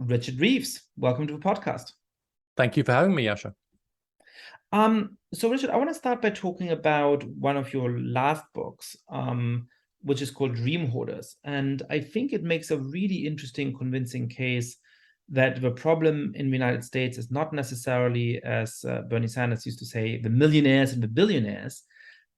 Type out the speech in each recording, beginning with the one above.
Richard Reeves. Welcome to the podcast. Thank you for having me, Yascha. So Richard, I want to start by talking about one of your last books, which is called Dream Hoarders. And I think it makes a really interesting, convincing case that the problem in the United States is not necessarily, as Bernie Sanders used to say, the millionaires and the billionaires,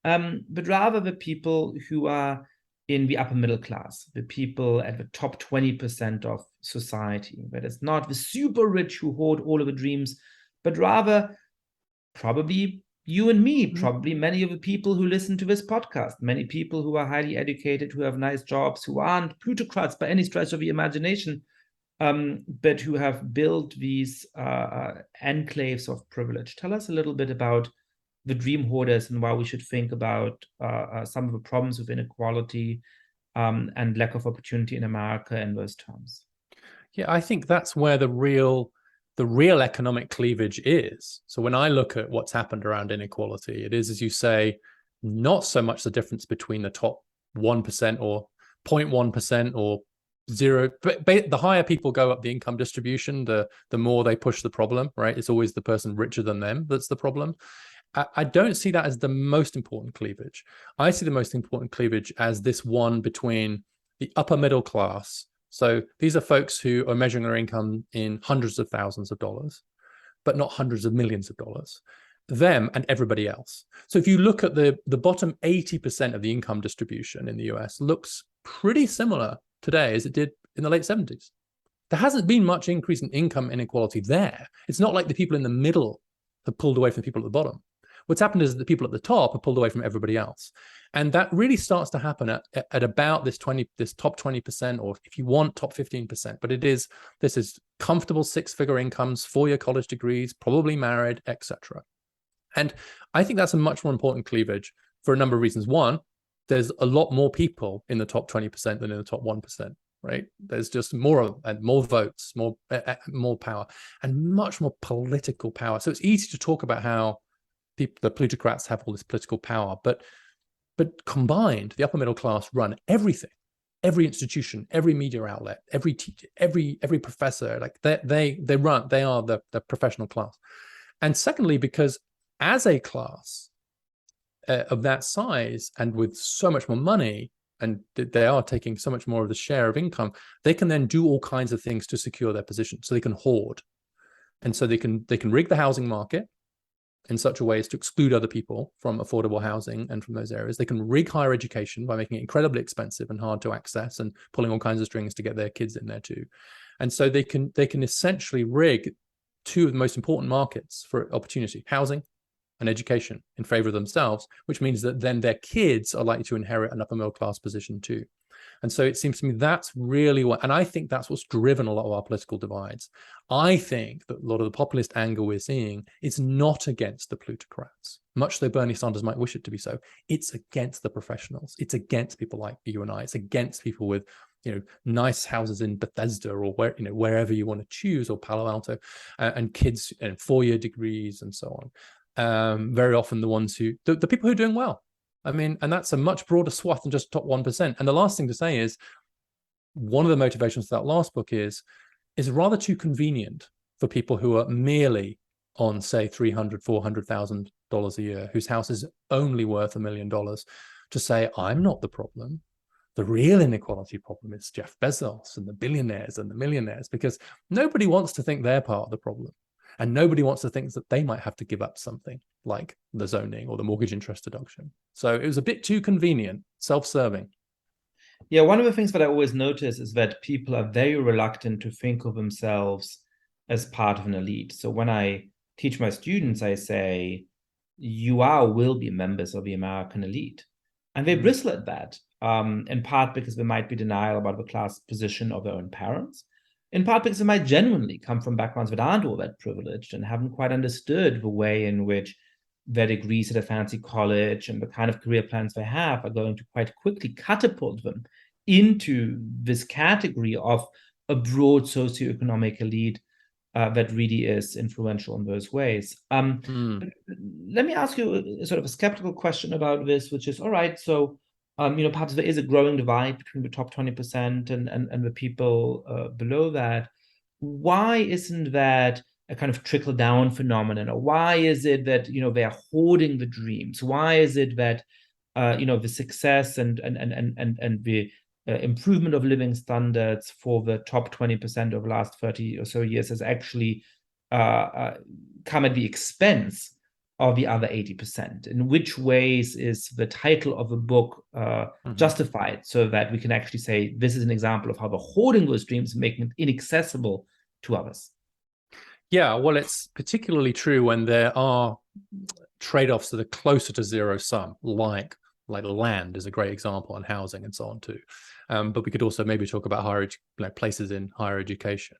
but rather the people who are in the upper middle class, the people at the top 20% of society. That it's not the super rich who hoard all of the dreams, but rather probably you and me, probably many of the people who listen to this podcast, many people who are highly educated, who have nice jobs, who aren't plutocrats by any stretch of the imagination, but who have built these enclaves of privilege. Tell us a little bit about the dream hoarders and why we should think about some of the problems with inequality and lack of opportunity in America in those terms. Yeah, I think that's where the real economic cleavage is. So when I look at what's happened around inequality, it is, as you say, not so much the difference between the top 1% or 0.1% or zero. But the higher people go up the income distribution, the more they push the problem, right? It's always the person richer than them that's the problem. I don't see that as the most important cleavage. I see the most important cleavage as this one between the upper middle class. So these are folks who are measuring their income in hundreds of thousands of dollars, but not hundreds of millions of dollars, them and everybody else. So if you look at the bottom 80% of the income distribution in the US, looks pretty similar today as it did in the late 70s. There hasn't been much increase in income inequality there. It's not like the people in the middle have pulled away from the people at the bottom. What's happened is that the people at the top are pulled away from everybody else. And that really starts to happen at about this top 20%, or if you want, top 15%. But this is comfortable six-figure incomes, four-year college degrees, probably married, etc. And I think that's a much more important cleavage for a number of reasons. One, there's a lot more people in the top 20% than in the top 1%. Right? There's just more votes, more power, and much more political power. So it's easy to talk about how the plutocrats have all this political power, but combined, the upper middle class run everything, every institution, every media outlet, every teacher, every professor. Like they are the professional class. And secondly, because as a class of that size and with so much more money, and they are taking so much more of the share of income, they can then do all kinds of things to secure their position. So they can hoard, and so they can rig the housing market in such a way as to exclude other people from affordable housing and from those areas. They can rig higher education by making it incredibly expensive and hard to access and pulling all kinds of strings to get their kids in there too. And so they can essentially rig two of the most important markets for opportunity, housing and education, in favor of themselves, which means that then their kids are likely to inherit an upper middle class position too. And so it seems to me that's really what, and I think that's what's driven a lot of our political divides. I think that a lot of the populist anger we're seeing is not against the plutocrats, much though Bernie Sanders might wish it to be so. It's against the professionals. It's against people like you and I. It's against people with, nice houses in Bethesda or wherever you want to choose, or Palo Alto, and kids and four-year degrees and so on. Very often the ones who, the people who are doing well. I mean, and that's a much broader swath than just top 1%. And the last thing to say is, one of the motivations for that last book is rather too convenient for people who are merely on, say, $300,000, $400,000 a year, whose house is only worth $1 million, to say, I'm not the problem. The real inequality problem is Jeff Bezos and the billionaires and the millionaires, because nobody wants to think they're part of the problem. And nobody wants to think that they might have to give up something like the zoning or the mortgage interest deduction. So it was a bit too convenient, self-serving. Yeah, one of the things that I always notice is that people are very reluctant to think of themselves as part of an elite. So when I teach my students, I say, you are or will be members of the American elite. And they bristle at that, in part because there might be denial about the class position of their own parents, in part because they might genuinely come from backgrounds that aren't all that privileged and haven't quite understood the way in which their degrees at a fancy college and the kind of career plans they have are going to quite quickly catapult them into this category of a broad socioeconomic elite that really is influential in those ways. Let me ask you a sort of a skeptical question about this, which is, all right, so perhaps there is a growing divide between the top 20% and the people below that. why isn't that a kind of trickle down phenomenon? Or why is it that, they're hoarding the dreams? Why is it that, the success and the improvement of living standards for the top 20% of the last 30 or so years has actually come at the expense of the other 80%? In which ways is the title of the book justified, so that we can actually say this is an example of how the hoarding those dreams is making it inaccessible to others? Yeah, well, it's particularly true when there are trade-offs that are closer to zero sum, like land is a great example, and housing and so on too. But we could also maybe talk about places in higher education.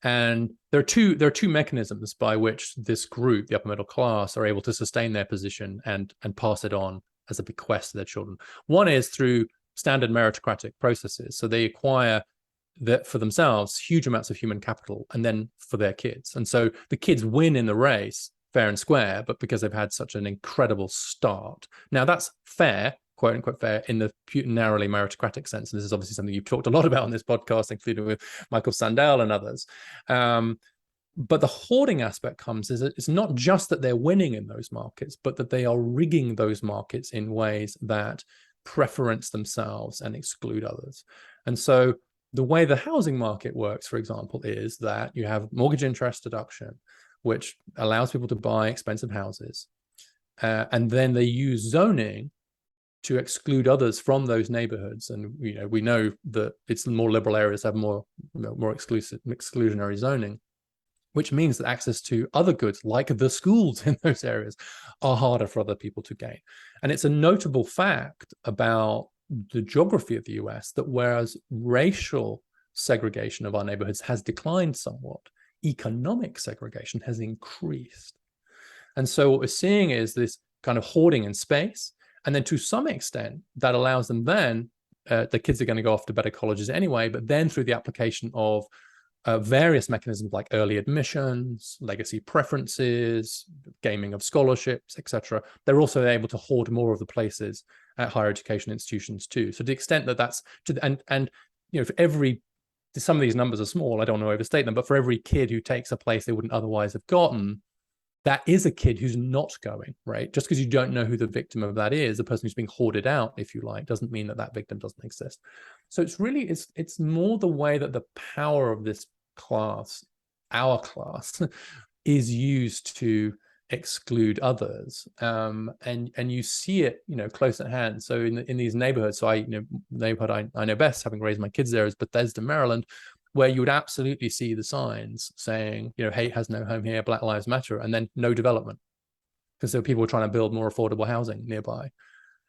And there are two mechanisms by which this group, the upper middle class, are able to sustain their position and pass it on as a bequest to their children. One is through standard meritocratic processes. So they acquire that for themselves huge amounts of human capital, and then for their kids. And so the kids win in the race fair and square, but because they've had such an incredible start. Now that's fair, quote unquote fair, in the narrowly meritocratic sense. And this is obviously something you've talked a lot about on this podcast, including with Michael Sandel and others. But the hoarding aspect comes is it's not just that they're winning in those markets, but that they are rigging those markets in ways that preference themselves and exclude others. And so the way the housing market works, for example, is that you have mortgage interest deduction, which allows people to buy expensive houses. And then they use zoning to exclude others from those neighborhoods. And we know that it's the more liberal areas have more exclusionary zoning, which means that access to other goods like the schools in those areas are harder for other people to gain. And it's a notable fact about the geography of the US that whereas racial segregation of our neighborhoods has declined somewhat, economic segregation has increased. And so what we're seeing is this kind of hoarding in space. And then to some extent, that allows them then, the kids are going to go off to better colleges anyway, but then through the application of various mechanisms like early admissions, legacy preferences, gaming of scholarships, etc., they're also able to hoard more of the places at higher education institutions too. So to the extent that that's, and for every, some of these numbers are small, I don't want to overstate them, but for every kid who takes a place they wouldn't otherwise have gotten, that is a kid who's not going, right? Just because you don't know who the victim of that is, the person who's being hoarded out, if you like, doesn't mean that that victim doesn't exist. So it's really, it's more the way that the power of this class, our class, is used to exclude others, and you see it, close at hand. So in these neighborhoods, so neighborhood I know best, having raised my kids there, is Bethesda, Maryland, where you would absolutely see the signs saying, hate has no home here, Black Lives Matter, and then no development, because there were people trying to build more affordable housing nearby.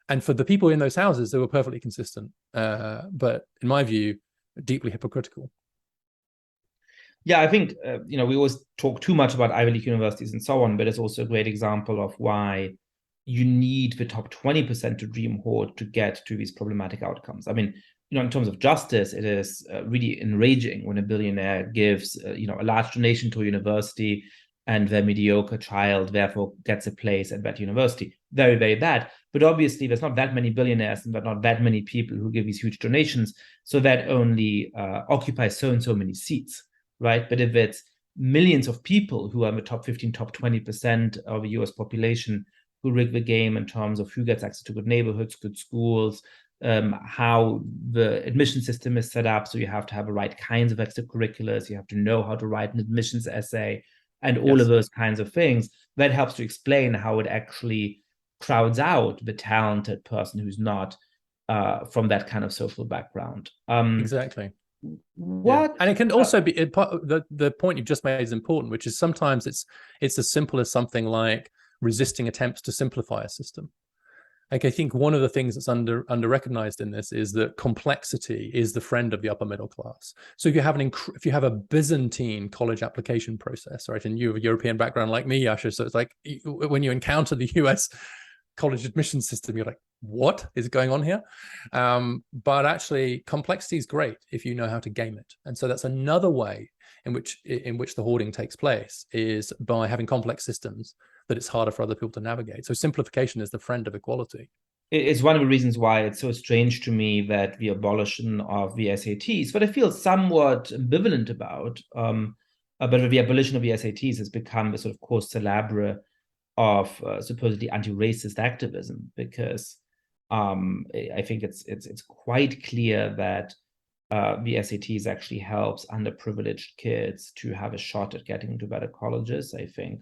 And for the people in those houses, they were perfectly consistent, but in my view, deeply hypocritical. Yeah, I think, we always talk too much about Ivy League universities and so on, but it's also a great example of why you need the top 20% to dream hoard to get to these problematic outcomes. I mean, in terms of justice, it is really enraging when a billionaire gives, a large donation to a university and their mediocre child therefore gets a place at that university. Very, very bad. But obviously, there's not that many billionaires and not that many people who give these huge donations. So that only occupies so and so many seats, right? But if it's millions of people who are in the top 15, top 20% of the US population who rig the game in terms of who gets access to good neighborhoods, good schools, how the admission system is set up. So you have to have the right kinds of extracurriculars. You have to know how to write an admissions essay and all of those kinds of things. That helps to explain how it actually crowds out the talented person who's not from that kind of social background. Exactly. What? Yeah. And it can also be the point you've just made is important, which is sometimes it's as simple as something like resisting attempts to simplify a system. Like, I think one of the things that's under recognized in this is that complexity is the friend of the upper middle class. So if you have a Byzantine college application process, right, and you have a European background like me, Yascha, so it's like when you encounter the US college admission system, you're like, what is going on here? But actually, complexity is great if you know how to game it. And so that's another way in which the hoarding takes place, is by having complex systems that it's harder for other people to navigate. So simplification is the friend of equality. it's one of the reasons why it's so strange to me that the abolition of the SATs, but I feel somewhat ambivalent about, but the abolition of the SATs has become the sort of cause célèbre of supposedly anti-racist activism, because I think it's quite clear that the SATs actually helps underprivileged kids to have a shot at getting into better colleges. I think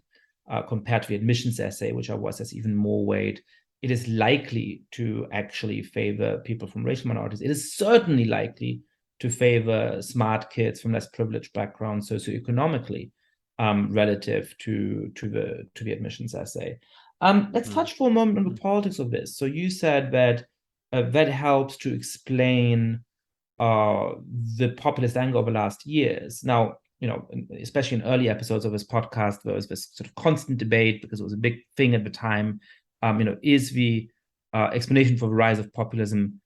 compared to the admissions essay, which I was as even more weight, it is likely to actually favor people from racial minorities. It is certainly likely to favor smart kids from less privileged backgrounds socioeconomically, relative to the admissions essay. Let's touch for a moment on the politics of this. So you said that that helps to explain the populist anger over the last years. Now, especially in early episodes of this podcast, there was this sort of constant debate because it was a big thing at the time. Is the explanation for the rise of populism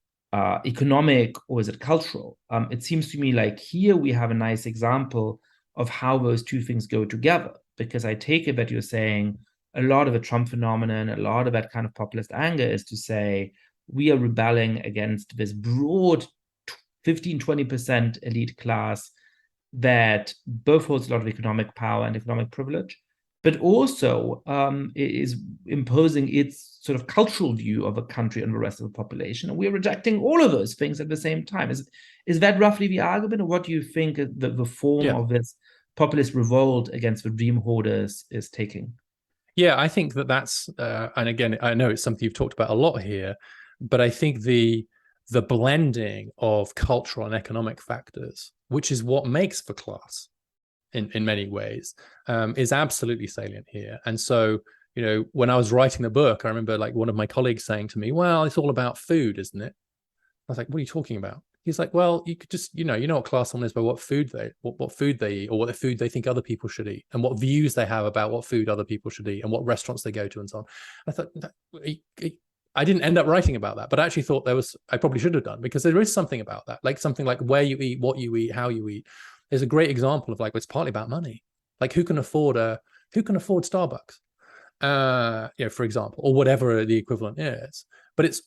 economic, or is it cultural? It seems to me like here we have a nice example of how those two things go together, because I take it that you're saying a lot of the Trump phenomenon, a lot of that kind of populist anger is to say we are rebelling against this broad 15-20% elite class that both holds a lot of economic power and economic privilege, but also is imposing its sort of cultural view of a country on the rest of the population. And we're rejecting all of those things at the same time. Is that roughly the argument, or what do you think the form of this populist revolt against the Dream Hoarders is taking? Yeah, I think that's, and again, I know it's something you've talked about a lot here, but I think the blending of cultural and economic factors, which is what makes for class in many ways, is absolutely salient here. And so, when I was writing the book, I remember like one of my colleagues saying to me, well, it's all about food, isn't it? I was like, what are you talking about? He's like, well, you could just, you know what class someone is by what food they eat, or what the food they think other people should eat, and what views they have about what food other people should eat, and what restaurants they go to, and so on. I thought, I didn't end up writing about that, but I actually thought I probably should have done, because there is something about that, like something like where you eat, what you eat, how you eat, is a great example of like, it's partly about money. Like who can afford Starbucks, for example, or whatever the equivalent is. But it's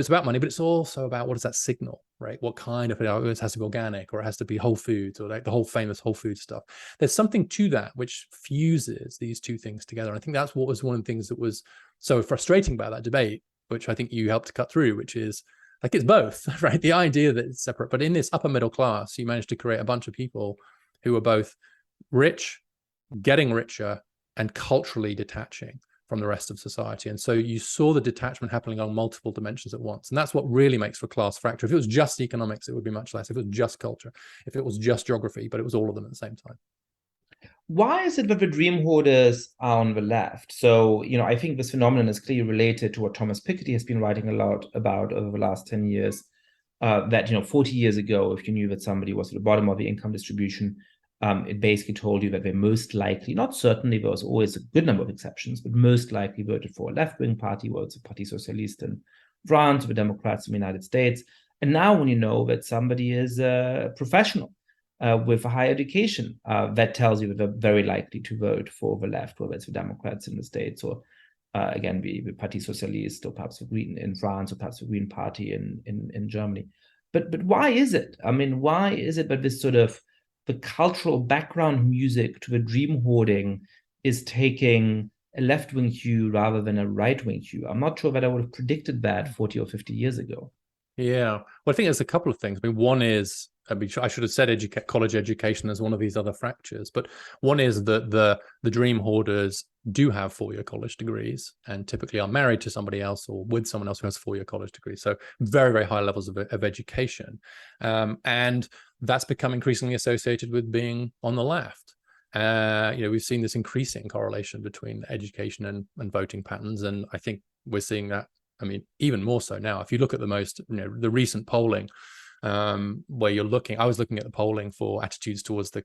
about money, but it's also about what does that signal, right? What kind of it has to be organic, or it has to be Whole Foods, or like the whole famous Whole Foods stuff. There's something to that which fuses these two things together. And I think that's what was one of the things that was so frustrating about that debate, which I think you helped to cut through, which is like it's both, right? The idea that it's separate, but in this upper middle class, you managed to create a bunch of people who are both rich, getting richer, and culturally detaching from the rest of society. And so you saw the detachment happening on multiple dimensions at once. And that's what really makes for class fracture. If it was just economics, it would be much less. If it was just culture, if it was just geography, but it was all of them at the same time. Why is it that the Dream Hoarders are on the left? So, I think this phenomenon is clearly related to what Thomas Piketty has been writing a lot about over the last 10 years, that, 40 years ago, if you knew that somebody was at the bottom of the income distribution, it basically told you that they most likely, not certainly, there was always a good number of exceptions, but most likely voted for a left-wing party, whether it's a Parti Socialiste in France or the Democrats in the United States. And now when you know that somebody is a professional with a higher education, that tells you that they're very likely to vote for the left, whether it's the Democrats in the States, or again, the Parti Socialiste, or perhaps the Green in France, or perhaps the Green Party in Germany. But why is it? I mean, why is it that this sort of the cultural background music to the dream hoarding is taking a left-wing hue rather than a right-wing hue? I'm not sure that I would have predicted that 40 or 50 years ago. Yeah, well, I think there's a couple of things. I mean, one is, I should have said college education as one of these other fractures, but one is that the dream hoarders do have four-year college degrees, and typically are married to somebody else or with someone else who has a four-year college degree. So very, very high levels of education. And that's become increasingly associated with being on the left. We've seen this increasing correlation between education and voting patterns. And I think we're seeing that, I mean, even more so now. If you look at the recent polling, where I was looking at the polling for attitudes towards the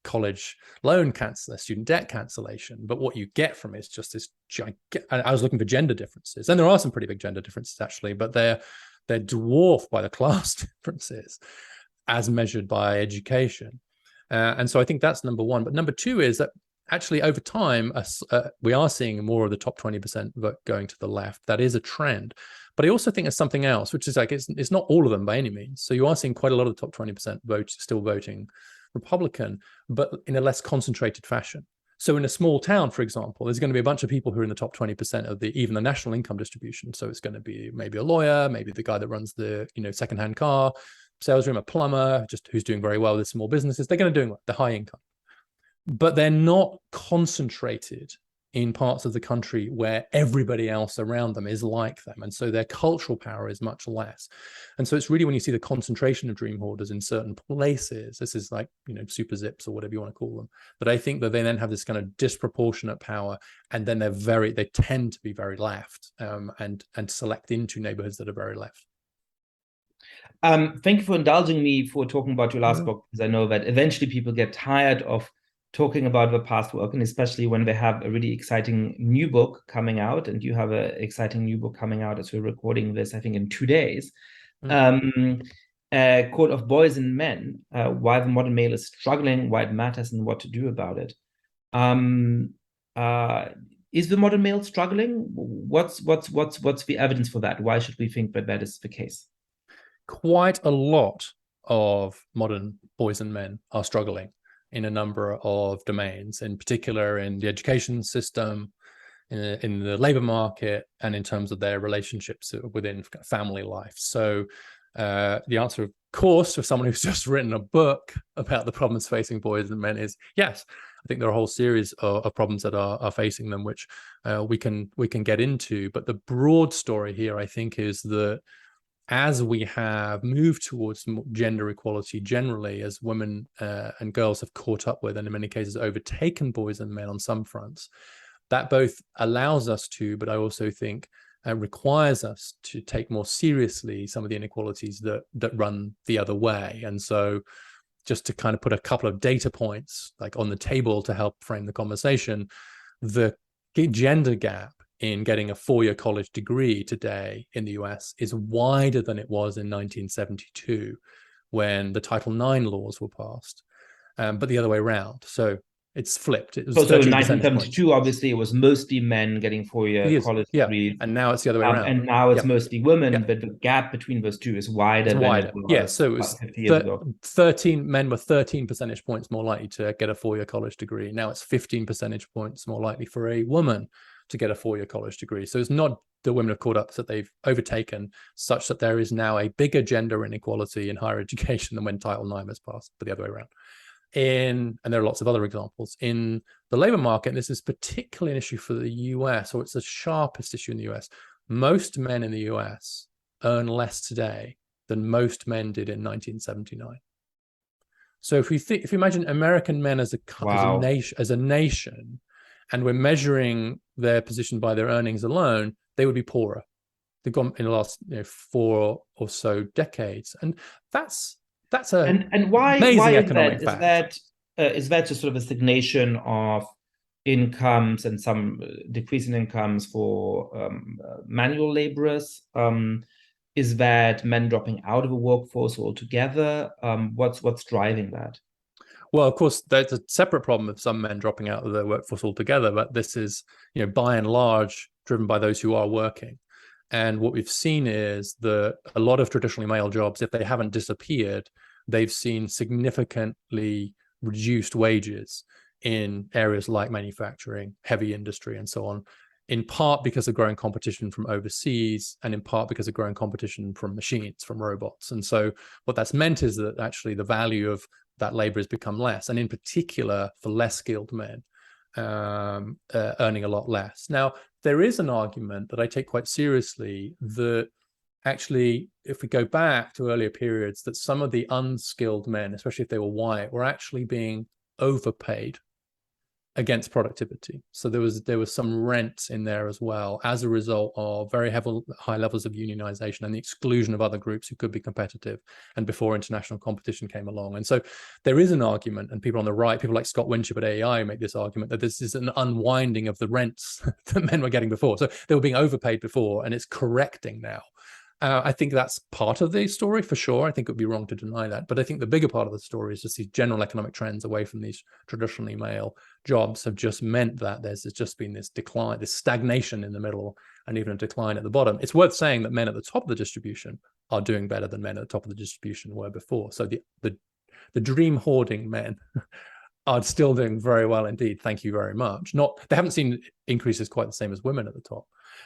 college loan student debt cancellation, but what you get from it is just this I was looking for gender differences, and there are some pretty big gender differences actually, but they're dwarfed by the class differences as measured by education. And so I think that's number one. But number two is that actually over time, we are seeing more of the top 20% vote going to the left. That is a trend. But I also think there's something else, which is like it's not all of them by any means. So you are seeing quite a lot of the top 20% still voting Republican, but in a less concentrated fashion. So in a small town, for example, there's going to be a bunch of people who are in the top 20% of even the national income distribution. So it's going to be maybe a lawyer, maybe the guy that runs the secondhand car salesroom, a plumber, just who's doing very well with small businesses. They're going to do the high income, but they're not concentrated in parts of the country where everybody else around them is like them. And so their cultural power is much less. And so it's really when you see the concentration of dream hoarders in certain places, this is like, super zips or whatever you want to call them, that I think that they then have this kind of disproportionate power. And then they tend to be very left and select into neighborhoods that are very left. Thank you for indulging me for talking about your last book, because I know that eventually people get tired of talking about the past work, and especially when they have a really exciting new book coming out, and you have an exciting new book coming out as we're recording this, I think in 2 days, called Of Boys and Men, Why the Modern Male is Struggling, Why It Matters, and What to Do About It. Is the modern male struggling? What's the evidence for that? Why should we think that that is the case? Quite a lot of modern boys and men are struggling in a number of domains, in particular in the education system, in the labor market, and in terms of their relationships within family life. So the answer, of course, for someone who's just written a book about the problems facing boys and men is yes. I think there are a whole series of problems that are facing them, which we can get into. But the broad story here, I think, is that as we have moved towards gender equality generally, as women and girls have caught up with, and in many cases overtaken boys and men on some fronts, that both allows us to, but I also think requires us to take more seriously some of the inequalities that run the other way. And so just to kind of put a couple of data points like on the table to help frame the conversation, the gender gap in getting a 4-year college degree today in the US is wider than it was in 1972 when the Title IX laws were passed, but the other way around. So it's flipped. It was so in 1972, obviously, it was mostly men getting 4-year college degrees. And now it's the other way around. And now it's mostly women, but the gap between those two is wider than it was so it was 50 years ago. 13 men were 13 percentage points more likely to get a 4-year college degree. Now it's 15 percentage points more likely for a woman to get a 4-year college degree. So it's not the women have caught up, that they've overtaken, such that there is now a bigger gender inequality in higher education than when Title IX was passed, but the other way around. And there are lots of other examples. In the labor market, and this is particularly an issue for the US, or it's the sharpest issue in the US, most men in the US earn less today than most men did in 1979. So if you imagine American men as a nation, and we're measuring their position by their earnings alone, they would be poorer. They've gone in the last 4 or so decades, and that's and why is that? Is that just sort of a stagnation of incomes and some decrease in incomes for manual laborers? Is that men dropping out of the workforce altogether? What's driving that? Well, of course, there's a separate problem of some men dropping out of the workforce altogether, but this is, by and large, driven by those who are working. And what we've seen is that a lot of traditionally male jobs, if they haven't disappeared, they've seen significantly reduced wages in areas like manufacturing, heavy industry, and so on, in part because of growing competition from overseas, and in part because of growing competition from machines, from robots. And so what that's meant is that actually the value of that labor has become less, and in particular for less skilled men earning a lot less. Now, there is an argument that I take quite seriously that actually, if we go back to earlier periods, that some of the unskilled men, especially if they were white, were actually being overpaid against productivity. So there was some rent in there as well as a result of very high levels of unionization and the exclusion of other groups who could be competitive, and before international competition came along. And so there is an argument, and people on the right, people like Scott Winship at AEI, make this argument that this is an unwinding of the rents that men were getting before. So they were being overpaid before, and it's correcting now. I think that's part of the story for sure. I think it would be wrong to deny that. But I think the bigger part of the story is just these general economic trends away from these traditionally male jobs have just meant that there's just been this decline, this stagnation in the middle, and even a decline at the bottom. It's worth saying that men at the top of the distribution are doing better than men at the top of the distribution were before. So the dream hoarding men are still doing very well indeed. Thank you very much. They haven't seen increases quite the same as women at the top.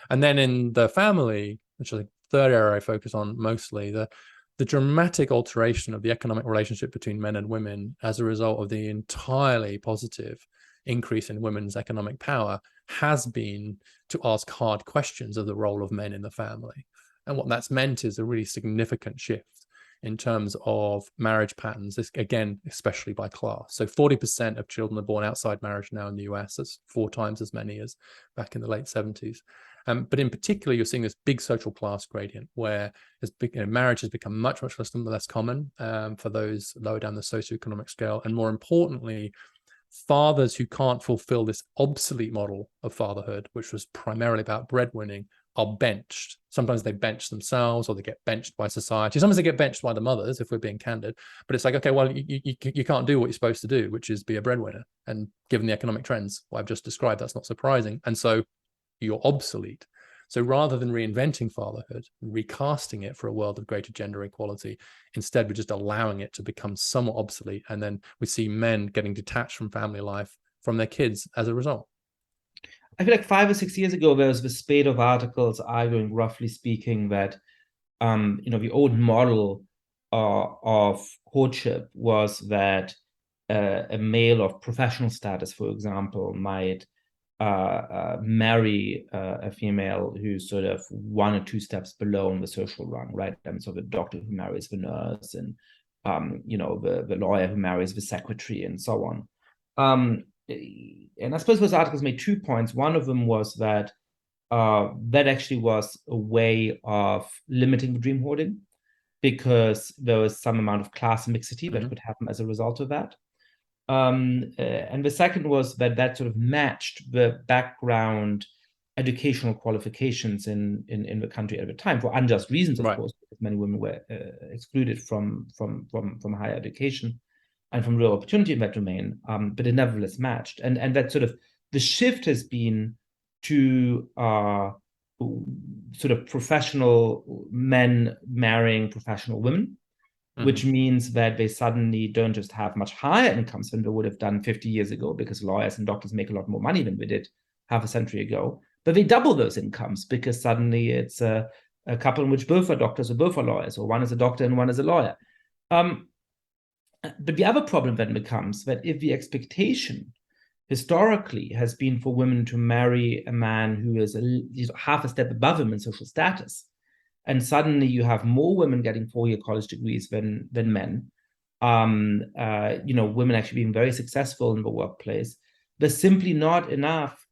And then in the family, which is the third area I focus on mostly, the dramatic alteration of the economic relationship between men and women as a result of the entirely positive increase in women's economic power has been to ask hard questions of the role of men in the family. And what that's meant is a really significant shift in terms of marriage patterns, this, again, especially by class. So 40% of children are born outside marriage now in the US. That's 4 times as many as back in the late 70s. But in particular, you're seeing this big social class gradient where marriage has become much, much less common for those lower down the socioeconomic scale. And more importantly, fathers who can't fulfill this obsolete model of fatherhood, which was primarily about breadwinning, are benched. Sometimes they bench themselves, or they get benched by society. Sometimes they get benched by the mothers, if we're being candid. But it's like, okay, well, you can't do what you're supposed to do, which is be a breadwinner. And given the economic trends what I've just described, that's not surprising. And so you're obsolete. So rather than reinventing fatherhood, recasting it for a world of greater gender equality, instead we're just allowing it to become somewhat obsolete. And then we see men getting detached from family life, from their kids as a result. I feel like 5 or 6 years ago, there was a spate of articles arguing, roughly speaking, that the old model of courtship was that a male of professional status, for example, might marry a female who's sort of 1 or 2 steps below in the social rung, right? And so the doctor who marries the nurse, and the lawyer who marries the secretary, and so on. And I suppose those articles made 2 points. One of them was that that actually was a way of limiting the dream hoarding, because there was some amount of class mixity that could happen as a result of that. And the second was that sort of matched the background educational qualifications in the country at the time, for unjust reasons, of course, because many women were excluded from higher education and from real opportunity in that domain, but it nevertheless matched. And that sort of the shift has been to sort of professional men marrying professional women, which means that they suddenly don't just have much higher incomes than they would have done 50 years ago, because lawyers and doctors make a lot more money than they did half a century ago, but they double those incomes, because suddenly it's a couple in which both are doctors or both are lawyers, or one is a doctor and one is a lawyer. But the other problem then becomes that if the expectation historically has been for women to marry a man who is half a step above them in social status, and suddenly you have more women getting 4-year college degrees than men, women actually being very successful in the workplace, there's simply not enough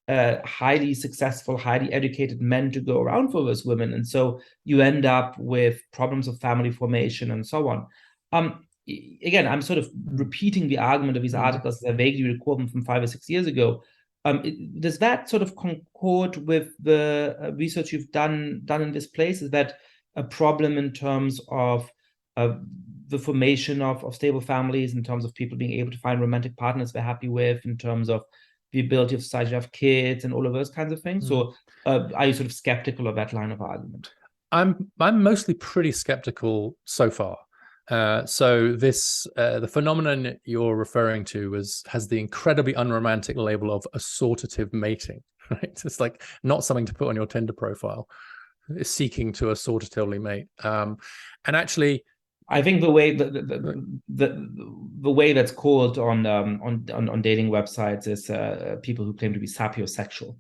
highly successful, highly educated men to go around for those women. And so you end up with problems of family formation and so on. Again, I'm sort of repeating the argument of these articles as I vaguely recall them from 5 or 6 years ago. Does that sort of concord with the research you've done in this place? Is that a problem in terms of the formation of stable families, in terms of people being able to find romantic partners they're happy with, in terms of the ability of society to have kids and all of those kinds of things? Or are you sort of skeptical of that line of argument? I'm mostly pretty skeptical so far. So this the phenomenon you're referring to has the incredibly unromantic label of assortative mating, right? It's like not something to put on your Tinder profile. It's seeking to assortatively mate. And actually, I think the way the way that's called on dating websites is people who claim to be sapiosexual.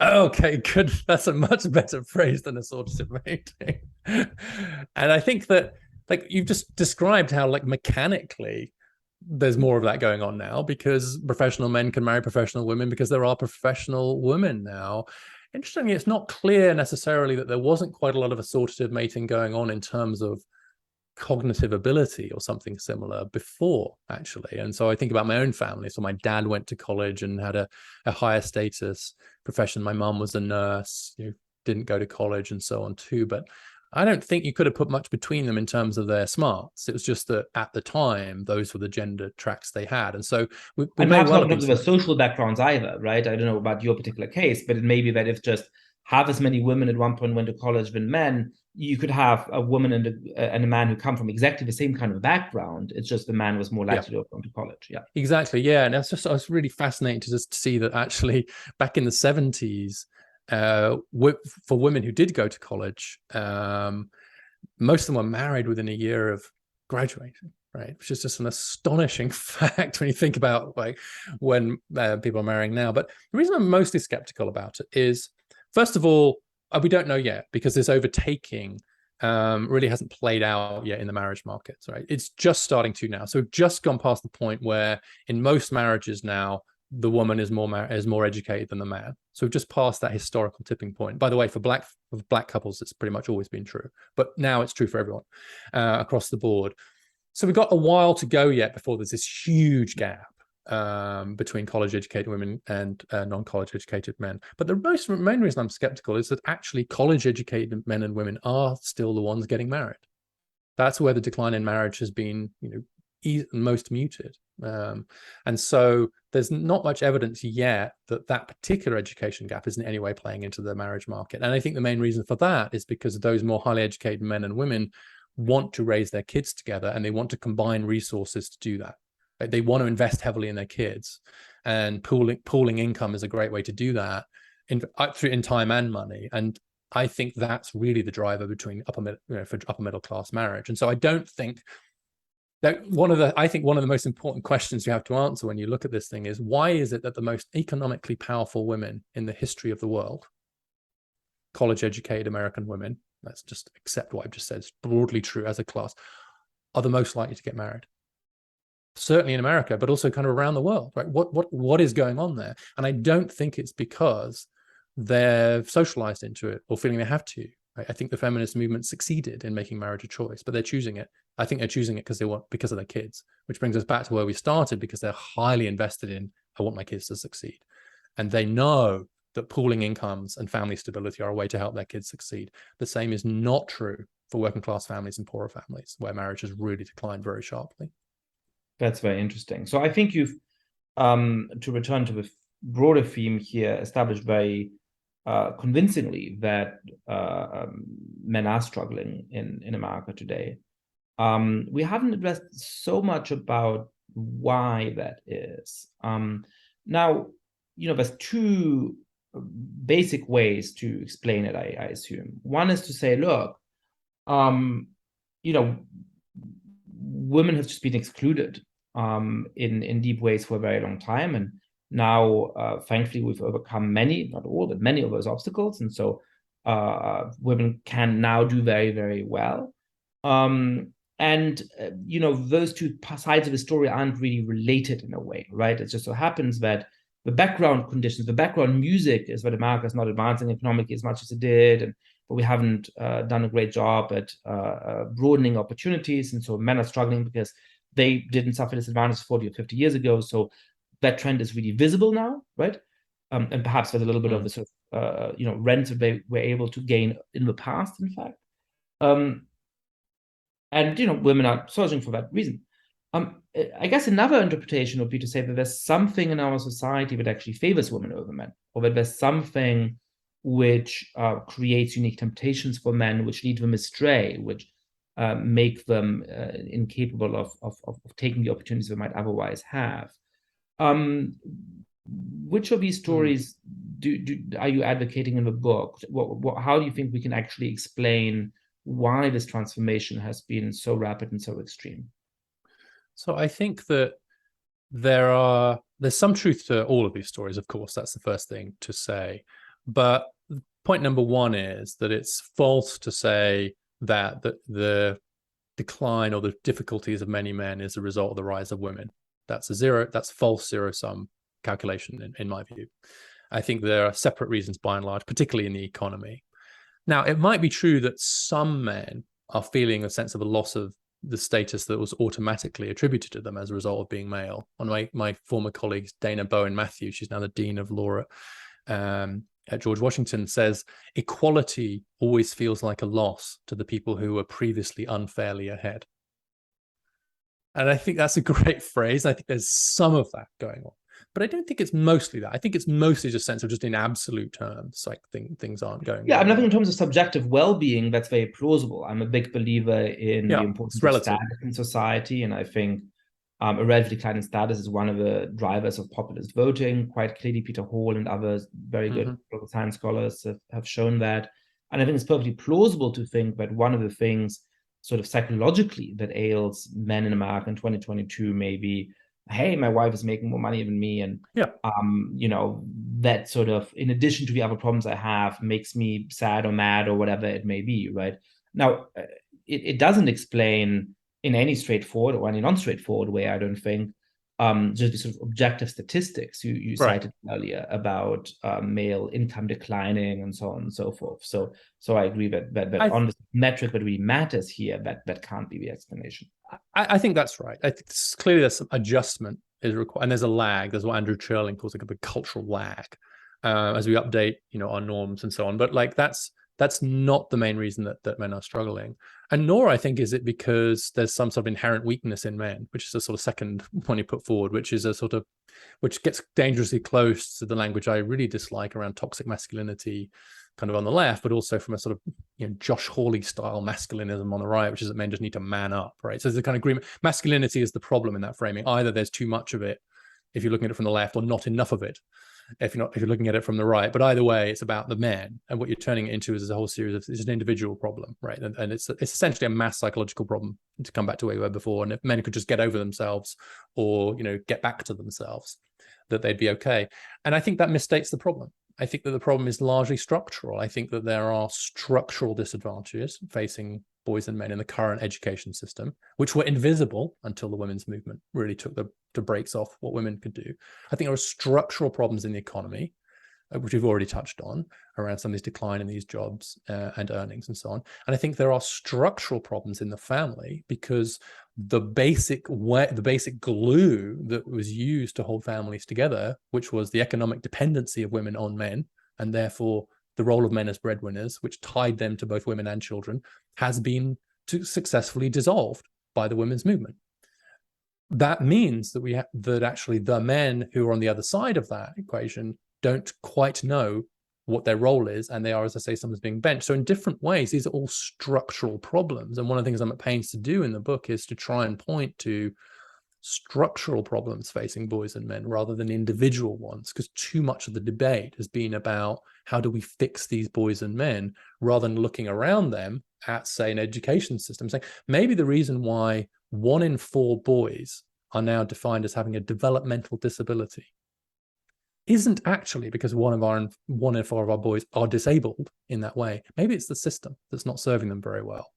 Okay, good. That's a much better phrase than assortative mating. And I think that, like, you've just described how, like, mechanically there's more of that going on now, because professional men can marry professional women because there are professional women now. Interestingly, it's not clear necessarily that there wasn't quite a lot of assortative mating going on in terms of cognitive ability or something similar before, actually. And so I think about my own family. So my dad went to college and had a higher status profession. My mum was a nurse, didn't go to college and so on too. But I don't think you could have put much between them in terms of their smarts. It was just that at the time, those were the gender tracks they had. And so and perhaps not in terms of their social backgrounds either, right? I don't know about your particular case, but it may be that if just half as many women at one point went to college than men. You could have a woman and a man who come from exactly the same kind of background. It's just the man was more likely to have gone to college. Yeah, exactly. Yeah, and I was really fascinated to just see that actually back in the 70s, for women who did go to college, most of them were married within a year of graduating, right? Which is just an astonishing fact when you think about like when people are marrying now. But the reason I'm mostly skeptical about it is, first of all, we don't know yet, because this overtaking really hasn't played out yet in the marriage markets, right? It's just starting to now. So we've just gone past the point where in most marriages now, the woman is more educated than the man. So we've just passed that historical tipping point. By the way, for black couples, it's pretty much always been true, but now it's true for everyone across the board. So we've got a while to go yet before there's this huge gap between college-educated women and non-college educated men. But the main reason I'm skeptical is that actually college-educated men and women are still the ones getting married. That's where the decline in marriage has been, most muted. And so there's not much evidence yet that that particular education gap is in any way playing into the marriage market. And I think the main reason for that is because those more highly educated men and women want to raise their kids together, and they want to combine resources to do that. They want to invest heavily in their kids, and pooling income is a great way to do that in time and money. And I think that's really the driver between for upper middle class marriage. And so I don't think that one of the most important questions you have to answer when you look at this thing is, why is it that the most economically powerful women in the history of the world, college educated American women, let's just accept what I've just said, it's broadly true as a class, are the most likely to get married? Certainly in America, but also kind of around the world, right? What is going on there? And I don't think it's because they're socialized into it or feeling they have to. Right? I think the feminist movement succeeded in making marriage a choice, but they're choosing it. I think they're choosing it because of their kids, which brings us back to where we started, because they're highly invested in, I want my kids to succeed. And they know that pooling incomes and family stability are a way to help their kids succeed. The same is not true for working class families and poorer families, where marriage has really declined very sharply. That's very interesting. So I think you've, to return to the broader theme here, established very convincingly that men are struggling in America today. We haven't addressed so much about why that is. Now, there's two basic ways to explain it, I assume. One is to say, look, women have just been excluded in deep ways for a very long time. And now, thankfully, we've overcome many, not all, but many of those obstacles. And so women can now do very, very well. Those two sides of the story aren't really related in a way, right? It just so happens that the background conditions, the background music is that America is not advancing economically as much as it did, but we haven't done a great job at broadening opportunities. And so men are struggling because they didn't suffer disadvantage 40 or 50 years ago. So that trend is really visible now, right? And perhaps there's a little bit of the sort of, rent that they were able to gain in the past, in fact. Women are searching for that reason. I guess another interpretation would be to say that there's something in our society that actually favors women over men, or that there's something which creates unique temptations for men, which lead them astray, which make them incapable of taking the opportunities they might otherwise have. Which of these stories are you advocating in the book? How do you think we can actually explain why this transformation has been so rapid and so extreme? So I think that there's some truth to all of these stories, of course. That's the first thing to say. But point number one is that it's false to say that the decline or the difficulties of many men is a result of the rise of women. That's false zero-sum calculation in my view. I think there are separate reasons by and large, particularly in the economy. Now, it might be true that some men are feeling a sense of a loss of the status that was automatically attributed to them as a result of being male. One of my former colleagues, Dana Bowen Matthews, she's now the Dean of Law at George Washington, says equality always feels like a loss to the people who were previously unfairly ahead. And I think that's a great phrase. I think there's some of that going on. But I don't think it's mostly that. I think it's mostly just a sense of just in absolute terms, like things aren't going Yeah, well. I'm not in terms of subjective well-being. That's very plausible. I'm a big believer in the It's importance of relative. status in society, and I think a relative decline in status is one of the drivers of populist voting. Quite clearly, Peter Hall and others, very good political science scholars, have shown that. And I think it's perfectly plausible to think that one of the things, sort of psychologically, that ails men in America in 2022 may be, hey, my wife is making more money than me, and you know, that sort of, in addition to the other problems I have, makes me sad or mad or whatever it may be, right? Now, it doesn't explain in any straightforward or any non-straightforward way, I don't think, just the sort of objective statistics you cited earlier about male income declining and so on and so forth. So I agree that on the metric that really matters here, that can't be the explanation. I think that's right. I think clearly there's some adjustment is required, and there's a lag. There's what Andrew Churling calls like a cultural lag as we update, our norms and so on. But like that's not the main reason that men are struggling, and nor I think is it because there's some sort of inherent weakness in men, which is a sort of second one you put forward, which is a sort of which gets dangerously close to the language I really dislike around toxic masculinity, kind of on the left, but also from a sort of Josh Hawley style masculinism on the right, which is that men just need to man up, right? So there's a kind of agreement. Masculinity is the problem in that framing. Either there's too much of it if you're looking at it from the left, or not enough of it if you're looking at it from the right. But either way, it's about the men, and what you're turning it into is a whole series of, it's an individual problem, right? And it's essentially a mass psychological problem, to come back to where we were before. And if men could just get over themselves, or get back to themselves, that they'd be okay. And I think that misstates the problem. I think that the problem is largely structural. I think that there are structural disadvantages facing boys and men in the current education system, which were invisible until the women's movement really took the brakes off what women could do. I think there are structural problems in the economy, which we've already touched on, around some of these decline in these jobs and earnings and so on. And I think there are structural problems in the family, because the basic glue that was used to hold families together, which was the economic dependency of women on men, and therefore the role of men as breadwinners, which tied them to both women and children, has been successfully dissolved by the women's movement. That means that that actually the men who are on the other side of that equation don't quite know what their role is, and they are, as I say, someone's being benched. So in different ways, these are all structural problems. And one of the things I'm at pains to do in the book is to try and point to structural problems facing boys and men rather than individual ones, because too much of the debate has been about how do we fix these boys and men, rather than looking around them at, say, an education system, saying maybe the reason why 1 in 4 boys are now defined as having a developmental disability isn't actually because 1 in 4 of our boys are disabled in that way. Maybe it's the system that's not serving them very well.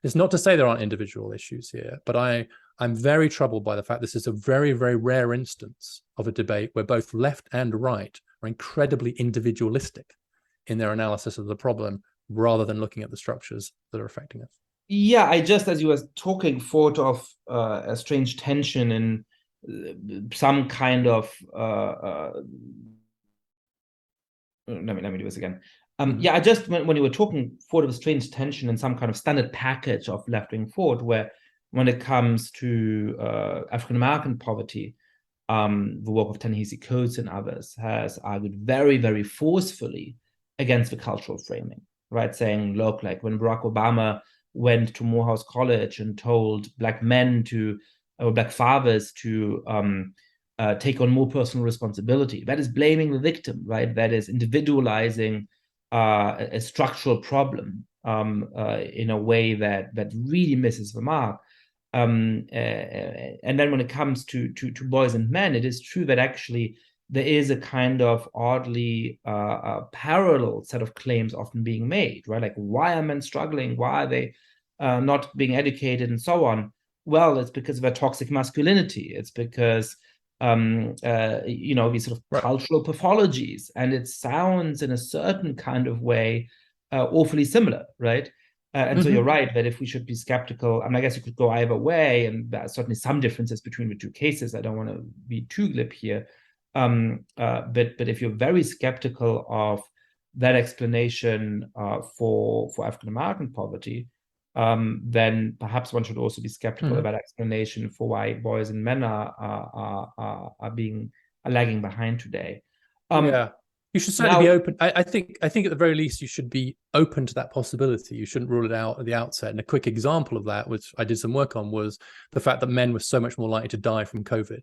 It's not to say there aren't individual issues here, but I'm very troubled by the fact this is a very, very rare instance of a debate where both left and right are incredibly individualistic in their analysis of the problem, rather than looking at the structures that are affecting us. Yeah, I just, as you were talking, thought of a strange tension in some kind of let me do this again. Yeah, I just, when you were talking, thought of a strange tension in some kind of standard package of left-wing thought, where when it comes to African-American poverty, the work of Ta-Nehisi Coates and others has argued very, very forcefully against the cultural framing, right? Saying, look, like when Barack Obama went to Morehouse College and told Black men or Black fathers to take on more personal responsibility, that is blaming the victim, right? That is individualizing a structural problem in a way that really misses the mark. And then when it comes to boys and men, it is true that actually there is a kind of oddly parallel set of claims often being made, right? Like, why are men struggling? Why are they not being educated and so on? Well, it's because of their toxic masculinity. It's because these sort of cultural pathologies, and it sounds in a certain kind of way awfully similar, right? And so you're right that if we should be skeptical, I guess you could go either way, and there are certainly some differences between the two cases. I don't want to be too glib here, but if you're very skeptical of that explanation for African American poverty, then perhaps one should also be skeptical about explanation for why boys and men are being lagging behind today. Yeah. You should certainly be open. I think at the very least you should be open to that possibility. You shouldn't rule it out at the outset. And a quick example of that, which I did some work on, was the fact that men were so much more likely to die from COVID,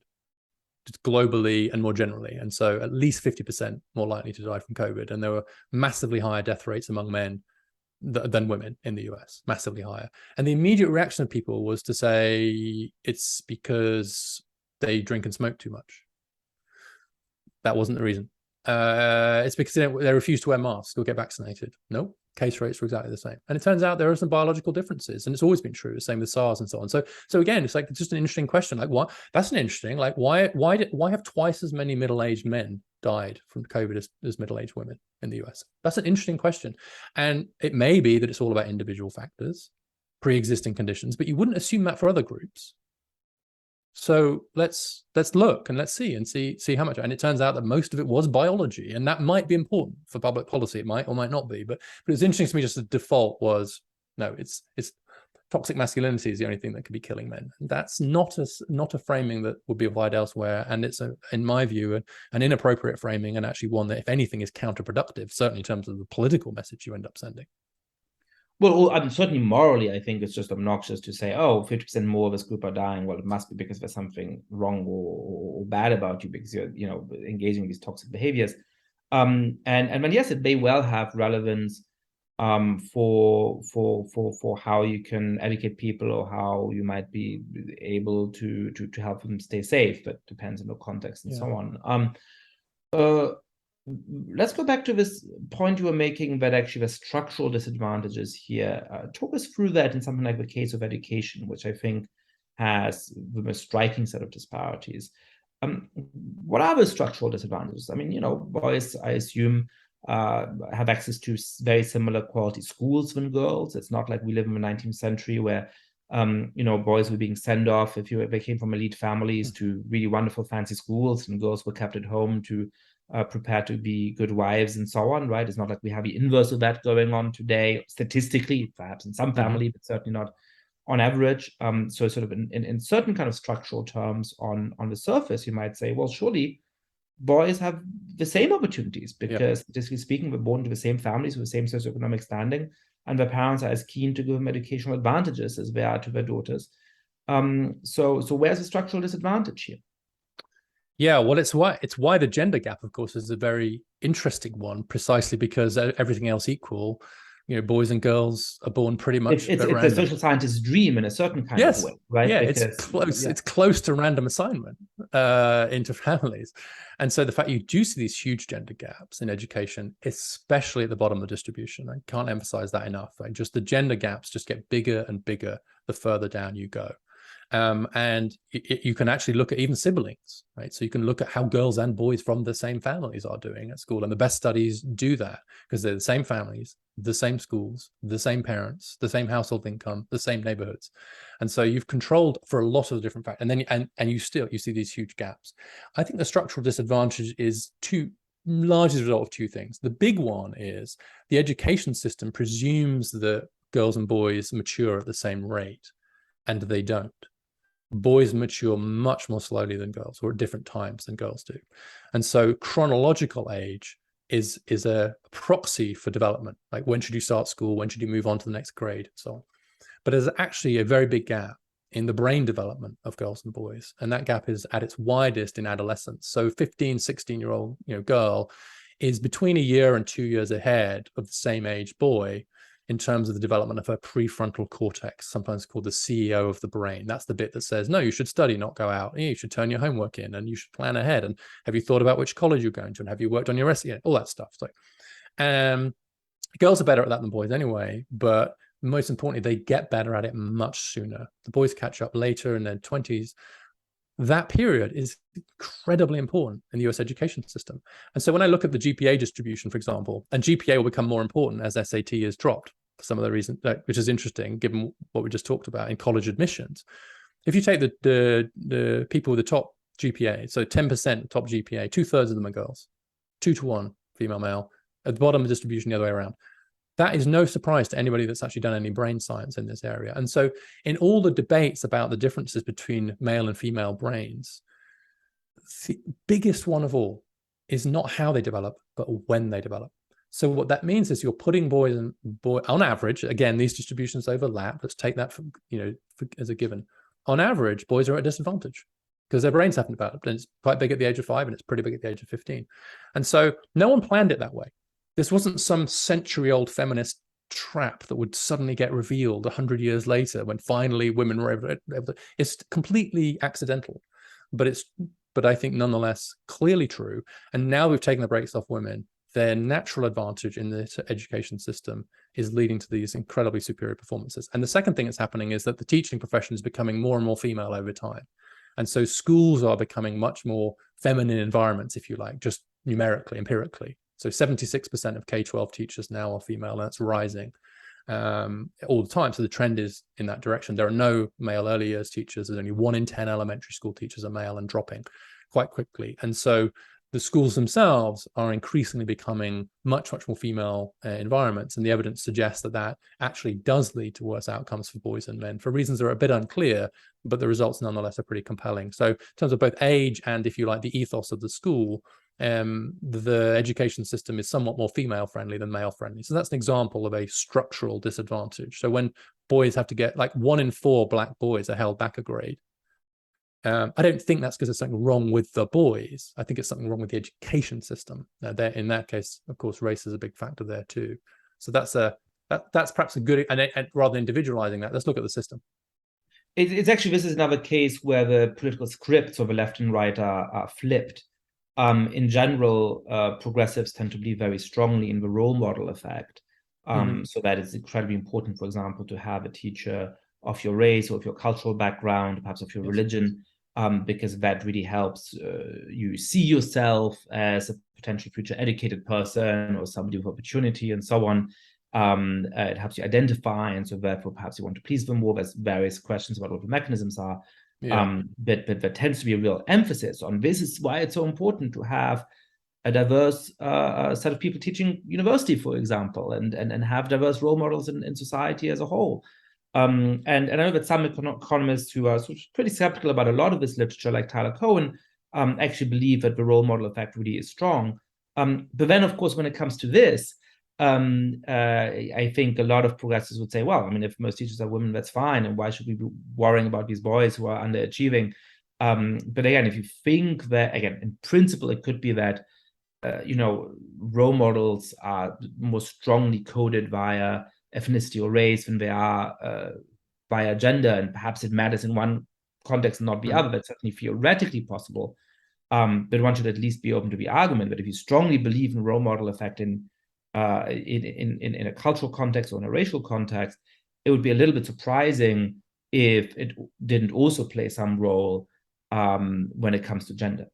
just globally and more generally. And so at least 50% more likely to die from COVID. And there were massively higher death rates among men than women in the US, massively higher. And the immediate reaction of people was to say it's because they drink and smoke too much. That wasn't the reason. It's because they refuse to wear masks or get vaccinated. No, case rates were exactly the same. And it turns out there are some biological differences, and it's always been true. The same with SARS and so on. So again, it's like it's just an interesting question. Like, what? That's an interesting. Like, why have twice as many middle-aged men died from COVID as middle-aged women in the US? That's an interesting question, and it may be that it's all about individual factors, pre-existing conditions, but you wouldn't assume that for other groups. So let's look and let's see how much. And it turns out that most of it was biology, and that might be important for public policy. It might or might not be, but it's interesting to me. Just the default was no. It's toxic masculinity is the only thing that could be killing men. And that's not a framing that would be applied elsewhere. And it's in my view, an inappropriate framing, and actually one that, if anything, is counterproductive. Certainly in terms of the political message you end up sending. Well, certainly morally, I think it's just obnoxious to say, oh, 50% more of this group are dying. Well, it must be because there's something wrong or bad about you because you're, engaging in these toxic behaviors. And when, yes, it may well have relevance for how you can educate people or how you might be able to help them stay safe. That depends on the context and so on. Let's go back to this point you were making that actually the structural disadvantages here. Talk us through that in something like the case of education, which I think has the most striking set of disparities. What are the structural disadvantages? I mean, boys, I assume, have access to very similar quality schools than girls. It's not like we live in the 19th century where boys were being sent off if they came from elite families to really wonderful fancy schools, and girls were kept at home to prepare to be good wives and so on, right? It's not like we have the inverse of that going on today, statistically, perhaps in some family, but certainly not on average. So sort of in certain kind of structural terms on the surface, you might say, well, surely boys have the same opportunities because statistically speaking, we're born into the same families with the same socioeconomic standing, and their parents are as keen to give them educational advantages as they are to their daughters. So where's the structural disadvantage here? Yeah, well, it's why the gender gap, of course, is a very interesting one, precisely because everything else equal, boys and girls are born pretty much. It's a social scientist's dream in a certain kind of way, right? Yeah, it's close. Yeah. It's close to random assignment into families, and so the fact you do see these huge gender gaps in education, especially at the bottom of the distribution, I can't emphasize that enough. Right? Just the gender gaps just get bigger and bigger the further down you go. And you can actually look at even siblings, right? So you can look at how girls and boys from the same families are doing at school. And the best studies do that because they're the same families, the same schools, the same parents, the same household income, the same neighborhoods. And so you've controlled for a lot of the different factors. And then you see these huge gaps. I think the structural disadvantage is largely a result of two things. The big one is the education system presumes that girls and boys mature at the same rate, and they don't. Boys mature much more slowly than girls, or at different times than girls do. And so chronological age is a proxy for development. Like, when should you start school? When should you move on to the next grade? And so on. But there's actually a very big gap in the brain development of girls and boys. And that gap is at its widest in adolescence. So 15, 16-year-old girl is between a year and 2 years ahead of the same age boy in terms of the development of her prefrontal cortex, sometimes called the CEO of the brain. That's the bit that says, no, you should study, not go out. You should turn your homework in, and you should plan ahead. And have you thought about which college you're going to? And have you worked on your essay? All that stuff. So, girls are better at that than boys anyway, but most importantly, they get better at it much sooner. The boys catch up later in their 20s. That period is incredibly important in the US education system. And so when I look at the GPA distribution, for example, and GPA will become more important as SAT is dropped, for some of the reasons, which is interesting given what we just talked about in college admissions. If you take the people with the top GPA, so 10% top GPA, 2/3 of them are girls, 2-to-1 female male. At the bottom of the distribution, the other way around. That is no surprise to anybody that's actually done any brain science in this area. And so in all the debates about the differences between male and female brains, the biggest one of all is not how they develop, but when they develop. So what that means is you're putting boys on average, again, these distributions overlap. Let's take that as a given. On average, boys are at a disadvantage because their brains haven't developed, and it's quite big at the age of 5 and it's pretty big at the age of 15. And so no one planned it that way. This wasn't some century-old feminist trap that would suddenly get revealed 100 years later when finally women were able to. It's completely accidental, but I think nonetheless clearly true. And now we've taken the brakes off women. Their natural advantage in the education system is leading to these incredibly superior performances. And the second thing that's happening is that the teaching profession is becoming more and more female over time. And so schools are becoming much more feminine environments, if you like, just numerically, empirically. So 76% of K-12 teachers now are female, and that's rising all the time. So the trend is in that direction. There are no male early years teachers. There's only 1 in 10 elementary school teachers are male and dropping quite quickly. And so the schools themselves are increasingly becoming much, much more female environments. And the evidence suggests that that actually does lead to worse outcomes for boys and men for reasons that are a bit unclear, but the results nonetheless are pretty compelling. So in terms of both age and, if you like, the ethos of the school, the education system is somewhat more female friendly than male friendly. So that's an example of a structural disadvantage. So when boys have to get, like 1 in 4 black boys are held back a grade, I don't think that's because there's something wrong with the boys. I think it's something wrong with the education system. In that case, of course, race is a big factor there too. So that's perhaps a good, and rather than individualizing that, let's look at the system. It's actually, this is another case where the political scripts of the left and right are flipped. In general, progressives tend to believe very strongly in the role model effect. So that it's incredibly important, for example, to have a teacher of your race or of your cultural background, perhaps of your religion, because that really helps you see yourself as a potential future educated person or somebody with opportunity and so on. It helps you identify, and so therefore perhaps you want to please them more. There's various questions about what the mechanisms are. But there tends to be a real emphasis on this. Is why it's so important to have a diverse set of people teaching university, for example, and have diverse role models in society as a whole. And I know that some economists who are sort of pretty skeptical about a lot of this literature, like Tyler Cohen, actually believe that the role model effect really is strong. But then, of course, when it comes to this, I think a lot of progressives would say, well, I mean, if most teachers are women, that's fine. And why should we be worrying about these boys who are underachieving? But again, if you think that, again, in principle, it could be that, role models are more strongly coded via ethnicity or race than they are via gender. And perhaps it matters in one context and not the other. That's certainly theoretically possible. But one should at least be open to the argument that if you strongly believe in role model effect in a cultural context or in a racial context, it would be a little bit surprising if it didn't also play some role when it comes to gender.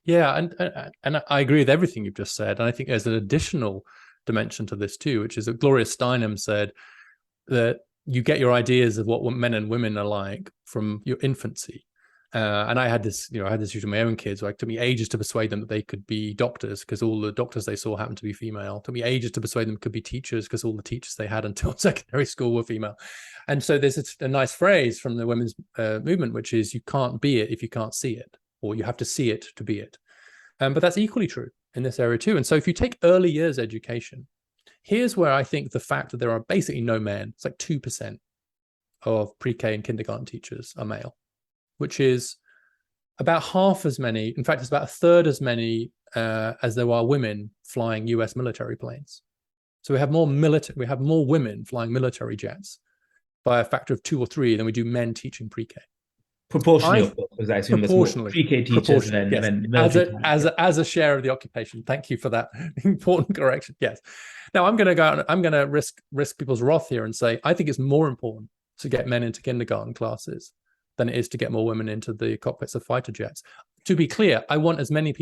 Yeah, and I agree with everything you've just said. And I think there's an additional dimension to this too, which is that Gloria Steinem said that you get your ideas of what men and women are like from your infancy. And I had this issue with my own kids. Like, it took me ages to persuade them that they could be doctors because all the doctors they saw happened to be female. It took me ages to persuade them could be teachers because all the teachers they had until secondary school were female. And so there's a nice phrase from the women's movement, which is, you can't be it if you can't see it, or you have to see it to be it. But that's equally true in this area too. And so if you take early years education, here's where I think the fact that there are basically no men, it's like 2% of pre-K and kindergarten teachers are male, which is about half as many. In fact, it's about a third as many as there are women flying US military planes. So we have more women flying military jets by a factor of 2 or 3 than we do men teaching pre-K. Proportionally, of course, because I assume there's more pre-K teachers than as a share of the occupation. Thank you for that important correction. Yes. Now I'm going to risk people's wrath here and say I think it's more important to get men into kindergarten classes than it is to get more women into the cockpits of fighter jets. To be clear, I want as many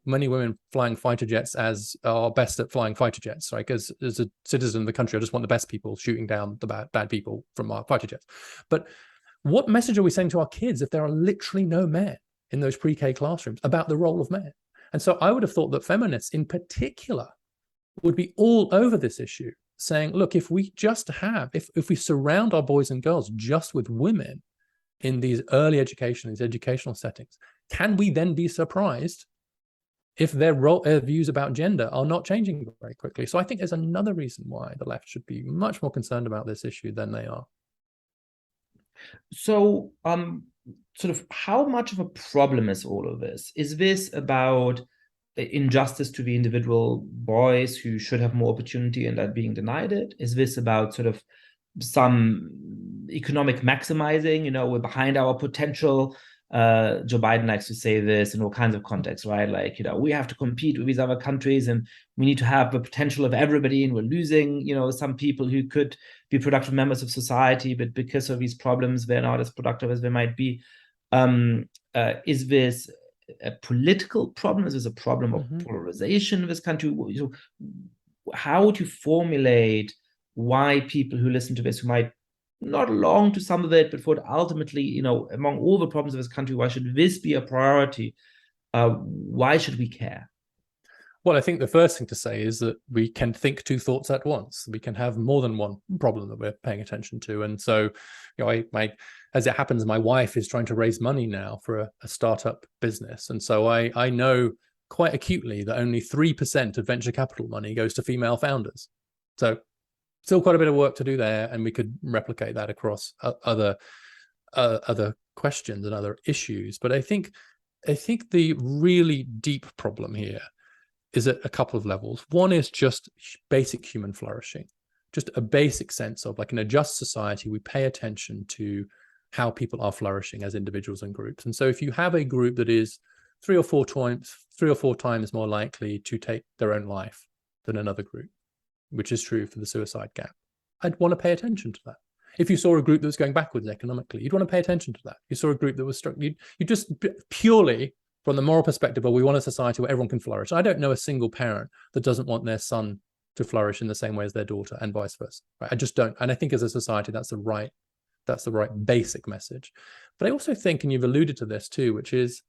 women flying fighter jets as are best at flying fighter jets. Right? As a citizen of the country, I just want the best people shooting down the bad people from our fighter jets. But what message are we sending to our kids if there are literally no men in those pre-K classrooms about the role of men? And so I would have thought that feminists in particular would be all over this issue, saying, look, if we surround our boys and girls just with women in these early education, these educational settings, can we then be surprised if their views about gender are not changing very quickly? So I think there's another reason why the left should be much more concerned about this issue than they are. So, sort of how much of a problem is all of this? Is this about injustice to the individual boys who should have more opportunity and are being denied it? Is this about sort of some economic maximizing? We're behind our potential. Joe Biden likes to say this in all kinds of contexts, right? Like, we have to compete with these other countries and we need to have the potential of everybody, and we're losing, some people who could be productive members of society, but because of these problems, they're not as productive as they might be. Is this a political problem? Is this a problem of polarization in this country? How would you formulate why people who listen to this, who might not along to some of it, but for ultimately, among all the problems of this country, why should this be a priority? Why should we care? Well, I think the first thing to say is that we can think two thoughts at once. We can have more than one problem that we're paying attention to. And so, as it happens, my wife is trying to raise money now for a startup business. And so I know quite acutely that only 3% of venture capital money goes to female founders. So still quite a bit of work to do there, and we could replicate that across other questions and other issues. But I think the really deep problem here is at a couple of levels. One is just basic human flourishing, just a basic sense of, like, in a just society, we pay attention to how people are flourishing as individuals and groups. And so if you have a group that is three or four times more likely to take their own life than another group, which is true for the suicide gap, I'd want to pay attention to that. If you saw a group that was going backwards economically, you'd want to pay attention to that. If you saw a group that was struck, you just purely from the moral perspective of, we want a society where everyone can flourish. I don't know a single parent that doesn't want their son to flourish in the same way as their daughter, and vice versa. Right? I just don't. And I think as a society, that's the right basic message. But I also think, and you've alluded to this too, which is,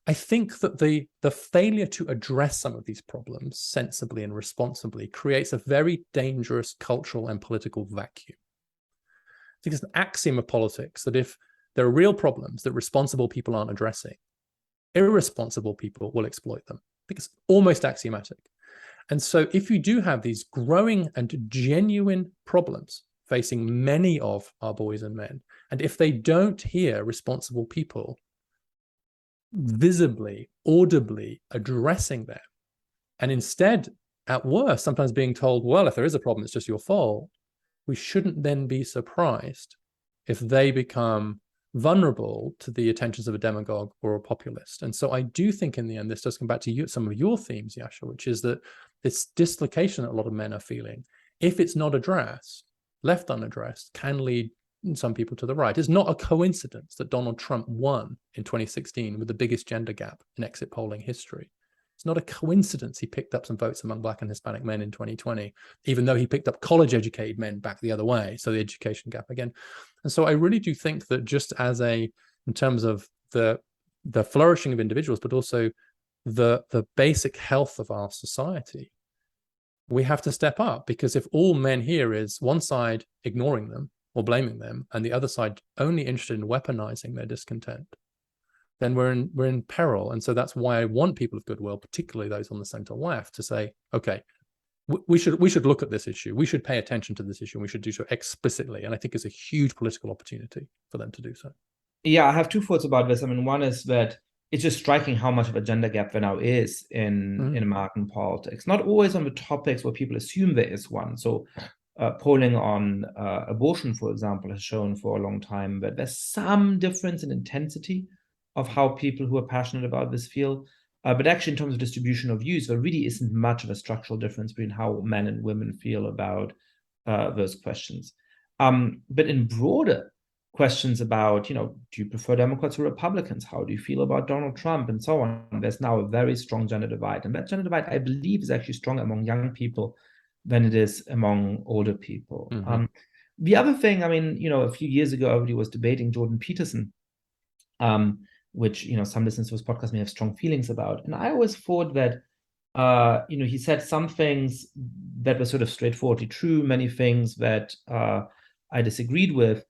I think that the failure to address some of these problems sensibly and responsibly creates a very dangerous cultural and political vacuum. I think it's an axiom of politics that if there are real problems that responsible people aren't addressing, irresponsible people will exploit them. I think it's almost axiomatic. And so if you do have these growing and genuine problems facing many of our boys and men, and if they don't hear responsible people visibly, audibly addressing them, and instead, at worst, sometimes being told, well, if there is a problem, it's just your fault, we shouldn't then be surprised if they become vulnerable to the attentions of a demagogue or a populist. And so I do think in the end, this does come back to some of your themes, Yascha, which is that this dislocation that a lot of men are feeling, if it's not addressed, left unaddressed, can lead some people to the right. It's not a coincidence that Donald Trump won in 2016 with the biggest gender gap in exit polling history. It's not a coincidence he picked up some votes among Black and Hispanic men in 2020, even though he picked up college-educated men back the other way. So the education gap again. And so I really do think that just in terms of the flourishing of individuals, but also the basic health of our society, we have to step up, because if all men hear is one side ignoring them or blaming them, and the other side only interested in weaponizing their discontent, then we're in peril. And so that's why I want people of goodwill, particularly those on the center left, to say, okay, we should look at this issue. We should pay attention to this issue. And we should do so explicitly. And I think it's a huge political opportunity for them to do so. Yeah, I have two thoughts about this. I mean, one is that it's just striking how much of a gender gap there now is in American politics. Not always on the topics where people assume there is one. So polling on abortion, for example, has shown for a long time that there's some difference in intensity of how people who are passionate about this feel. But actually, in terms of distribution of views, there really isn't much of a structural difference between how men and women feel about those questions. But in broader questions about, do you prefer Democrats or Republicans? How do you feel about Donald Trump? And so on. There's now a very strong gender divide. And that gender divide, I believe, is actually stronger among young people than it is among older people. The other thing, I mean, a few years ago, everybody was debating Jordan Peterson, which, some listeners to this podcast may have strong feelings about. And I always thought that, he said some things that were sort of straightforwardly true, many things that I disagreed with.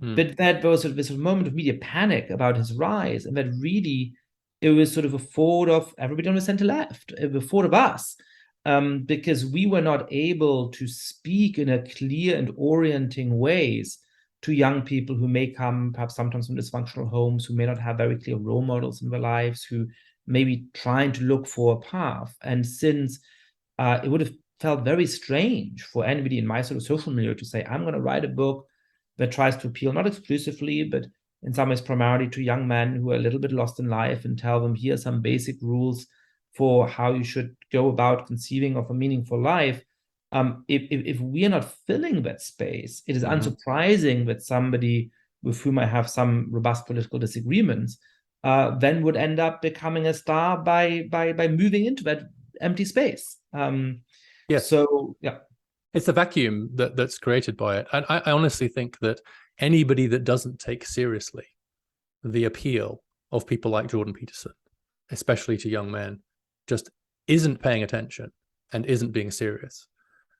But that was sort of this moment of media panic about his rise, and that really it was sort of a fault of everybody on the center left, a fault of us, because we were not able to speak in a clear and orienting ways to young people who may come perhaps sometimes from dysfunctional homes, who may not have very clear role models in their lives, who may be trying to look for a path. And since it would have felt very strange for anybody in my sort of social milieu to say, I'm going to write a book that tries to appeal not exclusively, but in some ways primarily to young men who are a little bit lost in life, and tell them here are some basic rules for how you should go about conceiving of a meaningful life. If we are not filling that space, it is unsurprising that somebody with whom I have some robust political disagreements then would end up becoming a star by moving into that empty space. Yes. So yeah, it's the vacuum that's created by it. And I honestly think that anybody that doesn't take seriously the appeal of people like Jordan Peterson, especially to young men, just isn't paying attention and isn't being serious.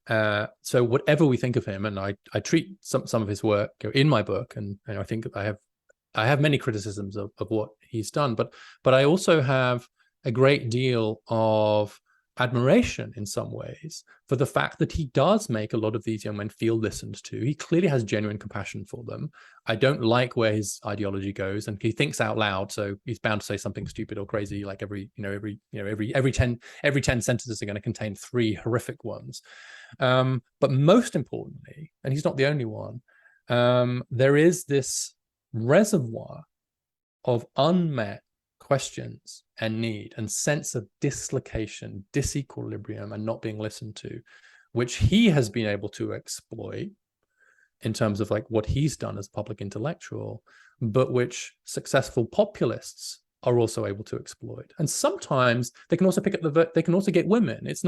So whatever we think of him, and I treat some of his work in my book, and I think I have many criticisms of what he's done, but I also have a great deal of admiration in some ways for the fact that he does make a lot of these young men feel listened to. He clearly has genuine compassion for them. I don't like where his ideology goes, and he thinks out loud, so he's bound to say something stupid or crazy. Like every 10 sentences are going to contain 3 horrific ones. But most importantly, and he's not the only one, there is this reservoir of unmet questions and need and sense of dislocation, disequilibrium, and not being listened to, which he has been able to exploit in terms of like what he's done as a public intellectual, but which successful populists are also able to exploit. And sometimes they can also pick up they can also get women. It's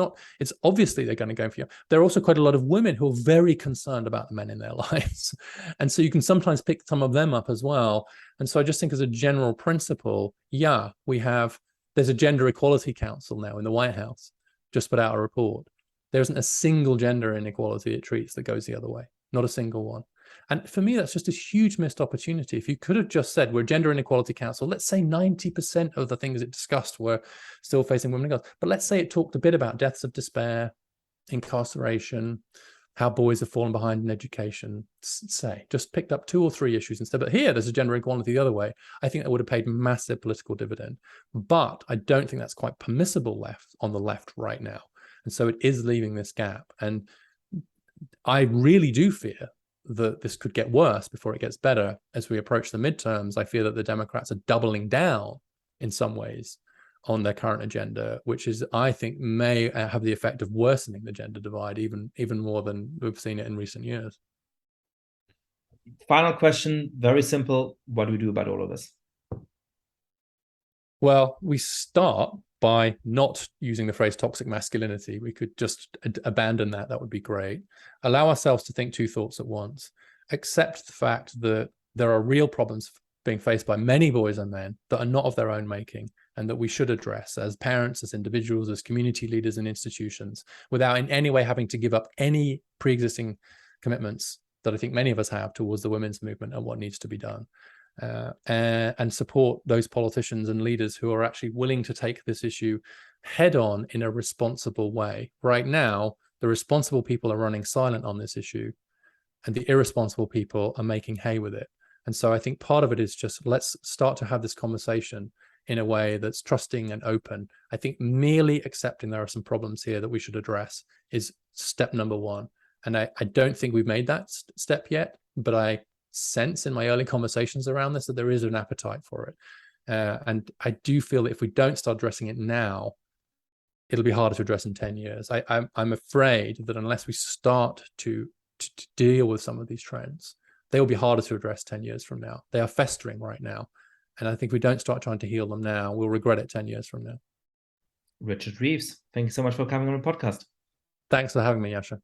obviously they're going to go for you. There are also quite a lot of women who are very concerned about the men in their lives. And so you can sometimes pick some of them up as well. And so I just think as a general principle, yeah, there's a gender equality council now in the White House, just put out a report. There isn't a single gender inequality it treats that goes the other way, not a single one. And for me, that's just a huge missed opportunity. If you could have just said, we're a gender inequality council, let's say 90% of the things it discussed were still facing women and girls. But let's say it talked a bit about deaths of despair, incarceration, how boys have fallen behind in education, say, just picked up 2 or 3 issues instead. But here, there's a gender equality the other way. I think that would have paid massive political dividend. But I don't think that's quite permissible on the left right now. And so it is leaving this gap. And I really do fear that this could get worse before it gets better. As we approach the midterms, I fear that the Democrats are doubling down in some ways on their current agenda, which is, I think, may have the effect of worsening the gender divide even more than we've seen it in recent years. Final question, very simple. What do we do about all of this? Well, we start by not using the phrase toxic masculinity. We could just abandon that. That would be great. Allow ourselves to think 2 thoughts at once. Accept the fact that there are real problems being faced by many boys and men that are not of their own making, and that we should address as parents, as individuals, as community leaders and institutions, without in any way having to give up any pre-existing commitments that I think many of us have towards the women's movement and what needs to be done. And support those politicians and leaders who are actually willing to take this issue head on in a responsible way. Right now, the responsible people are running silent on this issue, and the irresponsible people are making hay with it. And so I think part of it is just, let's start to have this conversation in a way that's trusting and open. I think merely accepting there are some problems here that we should address is step number 1. And I don't think we've made that step yet, but I sense in my early conversations around this that there is an appetite for it. And I do feel that if we don't start addressing it now, it'll be harder to address in 10 years. I'm afraid that unless we start to deal with some of these trends, they will be harder to address 10 years from now. They are festering right now. And I think if we don't start trying to heal them now, we'll regret it 10 years from now. Richard Reeves, thank you so much for coming on the podcast. Thanks for having me, Yascha.